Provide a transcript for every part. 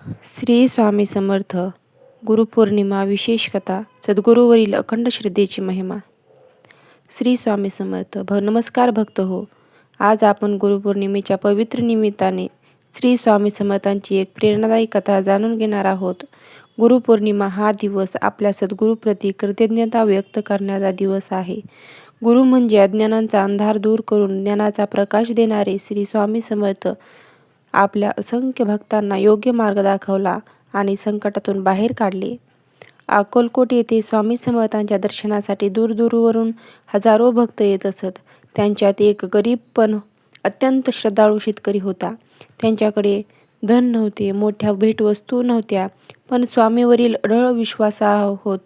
श्री स्वामी समर्थ. गुरुपौर्णिमा विशेष कथा. सद्गुरूवरील अखंड श्रद्धेची महिमा. श्री स्वामी समर्थ. नमस्कार भक्त हो. आज आपण गुरुपौर्णिमेच्या पवित्र निमित्ताने श्री स्वामी समर्थांची एक प्रेरणादायी कथा जाणून घेणार आहोत. गुरुपौर्णिमा हा दिवस आपल्या सद्गुरूप्रती कृतज्ञता व्यक्त करण्याचा दिवस आहे. गुरु म्हणजे अज्ञानाचा अंधार दूर करून ज्ञानाचा प्रकाश देणारे श्री स्वामी समर्थ. आपल्या असंख्य भक्तांना योग्य मार्ग दाखवला आणि संकटातून बाहेर काढले. अक्कलकोट येथे स्वामी समर्थांच्या दर्शनासाठी दूरदूरवरून हजारो भक्त येत असत. त्यांच्यात एक गरीब पण अत्यंत श्रद्धाळू शेतकरी होता. त्यांच्याकडे धन नव्हते, मोठ्या भेटवस्तू नव्हत्या, पण स्वामीवरील अढळ विश्वासाहोत.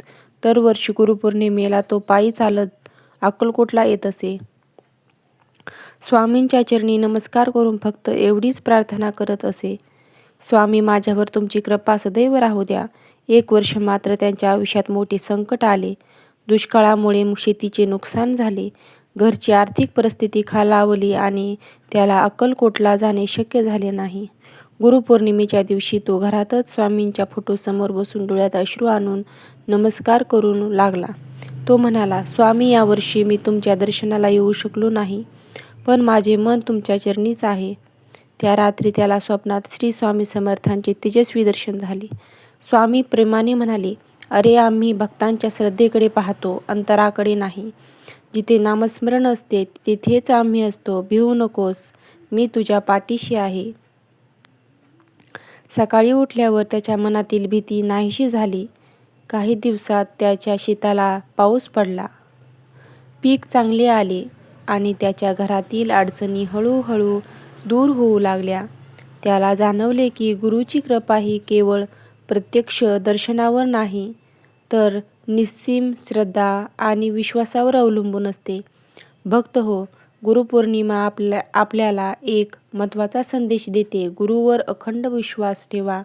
दरवर्षी गुरुपौर्णिमेला तो पायी चालत अक्कलकोटला येत असे. स्वामींच्या चरणी नमस्कार करून फक्त एवढीच प्रार्थना करत असे, स्वामी, माझ्यावर तुमची कृपा सदैव राहू द्या. एक वर्ष मात्र त्यांच्या आयुष्यात मोठे संकट आले. दुष्काळामुळे शेतीचे नुकसान झाले. घरची आर्थिक परिस्थिती खालावली आणि त्याला अक्कलकोटला जाणे शक्य झाले नाही. गुरुपौर्णिमेच्या दिवशी तो घरातच स्वामींच्या फोटोसमोर बसून डोळ्यात अश्रू आणून नमस्कार करू लागला. तो म्हणाला, स्वामी, यावर्षी मी तुमच्या दर्शनाला येऊ शकलो नाही, पण माझे मन तुमच्या चरणीच आहे. त्या रात्री त्याला स्वप्नात श्री स्वामी समर्थांचे तेजस्वी दर्शन झाले. स्वामी प्रेमाने म्हणाले, अरे, आम्ही भक्तांच्या श्रद्धेकडे पाहतो, अंतराकडे नाही. जिथे नामस्मरण असते तिथेच आम्ही असतो. भिवू नकोस, मी तुझ्या पाठीशी आहे. सकाळी उठल्यावर त्याच्या मनातील भीती नाहीशी झाली. काही दिवसात त्याच्या शेताला पाऊस पडला. पीक चांगले आले आणि त्याच्या घरातील अडचणी हळूहळू दूर होऊ लागल्या. त्याला जाणवले की गुरुची कृपा ही केवळ प्रत्यक्ष दर्शनावर नाही, तर निस्सीम श्रद्धा आणि विश्वासावर अवलंबून असते. भक्त हो, गुरुपौर्णिमा आपल्याला एक महत्त्वाचा संदेश देते. गुरुवर अखंड विश्वास ठेवा,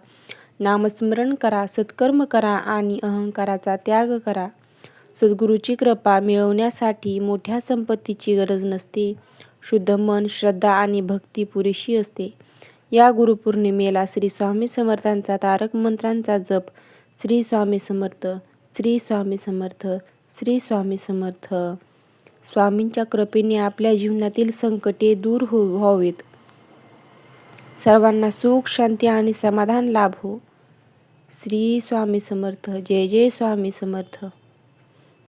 नामस्मरण करा, सत्कर्म करा आणि अहंकाराचा त्याग करा. सद्गुरूची कृपा मिळवण्यासाठी मोठ्या संपत्तीची गरज नसते. शुद्ध मन, श्रद्धा आणि भक्ती पुरेशी असते. या गुरुपौर्णिमेला श्री स्वामी समर्थांचा तारक मंत्रांचा जप. श्री स्वामी समर्थ, श्री स्वामी समर्थ, श्री स्वामी समर्थ. स्वामींच्या कृपेने आपल्या जीवनातील संकटे दूर व्हावेत. सर्वांना सुख, शांती आणि समाधान लाभो. श्री स्वामी समर्थ. जय जय स्वामी समर्थ.